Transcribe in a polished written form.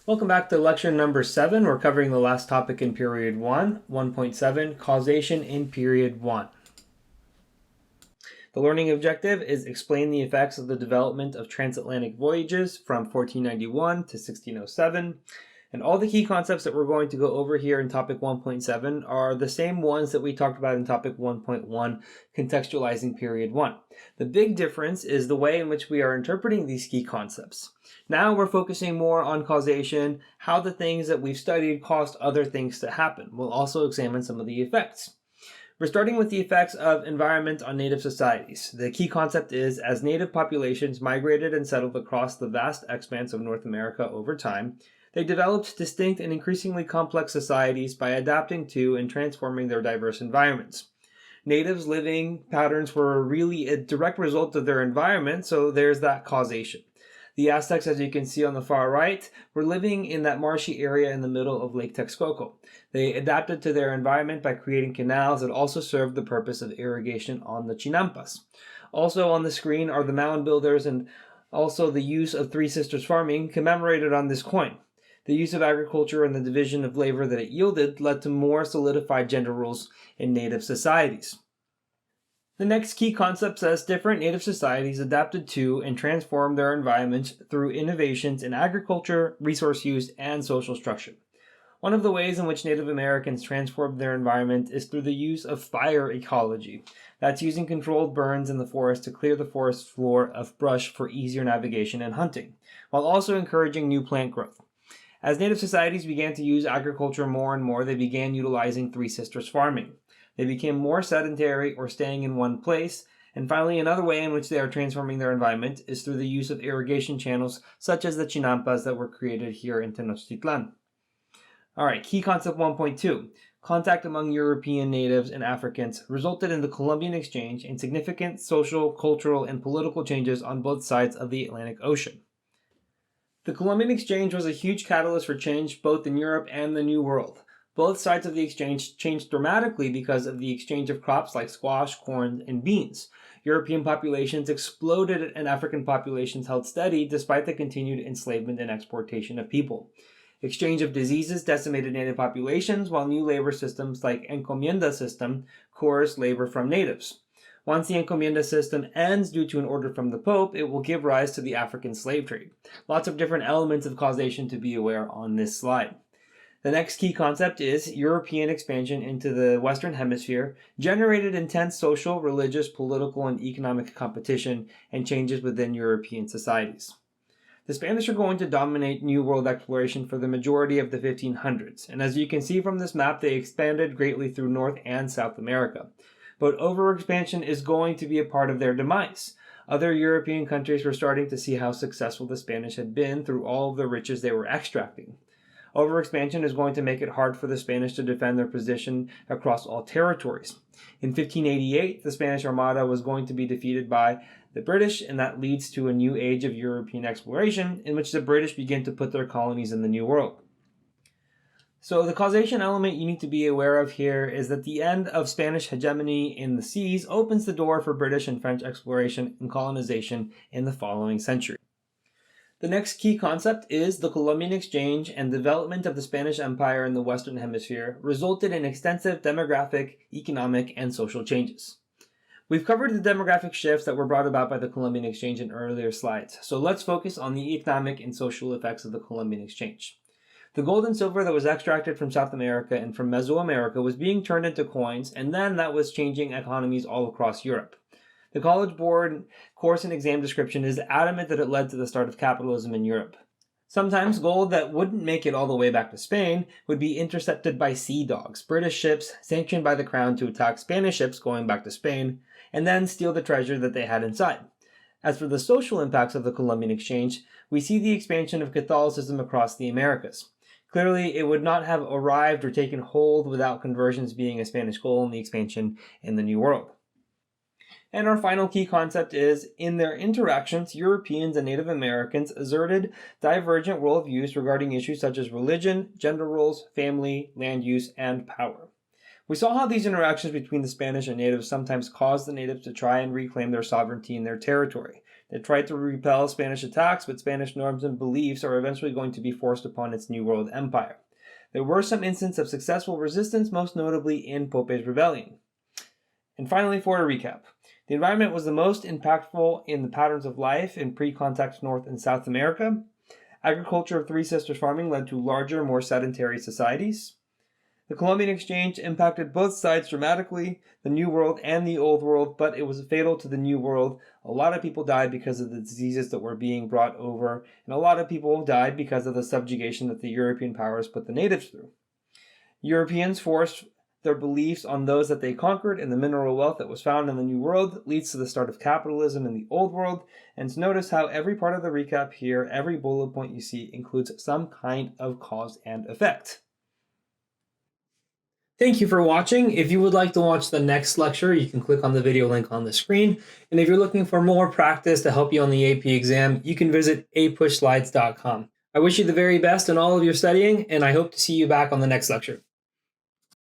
Welcome back to lecture number 7. We're covering the last topic in period 1, 1.7, causation in period 1. The learning objective is explain the effects of the development of transatlantic voyages from 1491 to 1607. And all the key concepts that we're going to go over here in topic 1.7 are the same ones that we talked about in topic 1.1, contextualizing period 1. The big difference is the way in which we are interpreting these key concepts. Now we're focusing more on causation, how the things that we've studied caused other things to happen. We'll also examine some of the effects. We're starting with the effects of environment on native societies. The key concept is, as native populations migrated and settled across the vast expanse of North America over time, they developed distinct and increasingly complex societies by adapting to and transforming their diverse environments. Natives' living patterns were really a direct result of their environment, so there's that causation. The Aztecs, as you can see on the far right, were living in that marshy area in the middle of Lake Texcoco. They adapted to their environment by creating canals that also served the purpose of irrigation on the Chinampas. Also on the screen are the mound builders and also the use of Three Sisters farming commemorated on this coin. The use of agriculture and the division of labor that it yielded led to more solidified gender roles in native societies. The next key concept says different native societies adapted to and transformed their environments through innovations in agriculture, resource use, and social structure. One of the ways in which Native Americans transformed their environment is through the use of fire ecology. That's using controlled burns in the forest to clear the forest floor of brush for easier navigation and hunting, while also encouraging new plant growth. As native societies began to use agriculture more and more, they began utilizing Three Sisters farming. They became more sedentary or staying in one place. And finally, another way in which they are transforming their environment is through the use of irrigation channels such as the chinampas that were created here in Tenochtitlan. All right, key concept 1.2. Contact among European natives and Africans resulted in the Columbian exchange and significant social, cultural, and political changes on both sides of the Atlantic Ocean. The Columbian exchange was a huge catalyst for change both in Europe and the New World. Both sides of the exchange changed dramatically because of the exchange of crops like squash, corn, and beans. European populations exploded and African populations held steady despite the continued enslavement and exportation of people. Exchange of diseases decimated native populations, while new labor systems like encomienda system coerced labor from natives. Once the encomienda system ends due to an order from the Pope, it will give rise to the African slave trade. Lots of different elements of causation to be aware on this slide. The next key concept is European expansion into the Western Hemisphere generated intense social, religious, political, and economic competition and changes within European societies. The Spanish are going to dominate New World exploration for the majority of the 1500s, and as you can see from this map, they expanded greatly through North and South America. But overexpansion is going to be a part of their demise. Other European countries were starting to see how successful the Spanish had been through all of the riches they were extracting. Overexpansion is going to make it hard for the Spanish to defend their position across all territories. In 1588, the Spanish Armada was going to be defeated by the British, and that leads to a new age of European exploration in which the British begin to put their colonies in the New World. So the causation element you need to be aware of here is that the end of Spanish hegemony in the seas opens the door for British and French exploration and colonization in the following century. The next key concept is the Columbian exchange and development of the Spanish Empire in the Western Hemisphere resulted in extensive demographic, economic, and social changes. We've covered the demographic shifts that were brought about by the Columbian exchange in earlier slides, so let's focus on the economic and social effects of the Columbian exchange. The gold and silver that was extracted from South America and from Mesoamerica was being turned into coins, and then that was changing economies all across Europe. The College Board course and exam description is adamant that it led to the start of capitalism in Europe. Sometimes gold that wouldn't make it all the way back to Spain would be intercepted by sea dogs, British ships sanctioned by the crown to attack Spanish ships going back to Spain, and then steal the treasure that they had inside. As for the social impacts of the Columbian exchange, we see the expansion of Catholicism across the Americas. Clearly, it would not have arrived or taken hold without conversions being a Spanish goal in the expansion in the New World. And our final key concept is, in their interactions, Europeans and Native Americans asserted divergent worldviews regarding issues such as religion, gender roles, family, land use, and power. We saw how these interactions between the Spanish and natives sometimes caused the natives to try and reclaim their sovereignty in their territory. They tried to repel Spanish attacks, but Spanish norms and beliefs are eventually going to be forced upon its New World empire. There were some instances of successful resistance, most notably in Pope's rebellion. And finally, for a recap, the environment was the most impactful in the patterns of life in pre-contact North and South America. Agriculture of Three Sisters farming led to larger, more sedentary societies. The Columbian exchange impacted both sides dramatically, the New World and the Old World, but it was fatal to the New World. A lot of people died because of the diseases that were being brought over, and a lot of people died because of the subjugation that the European powers put the natives through. Europeans forced their beliefs on those that they conquered, and the mineral wealth that was found in the New World leads to the start of capitalism in the Old World. And notice how every part of the recap here, every bullet point you see, includes some kind of cause and effect. Thank you for watching. If you would like to watch the next lecture, you can click on the video link on the screen. And if you're looking for more practice to help you on the AP exam, you can visit apushslides.com. I wish you the very best in all of your studying, and I hope to see you back on the next lecture.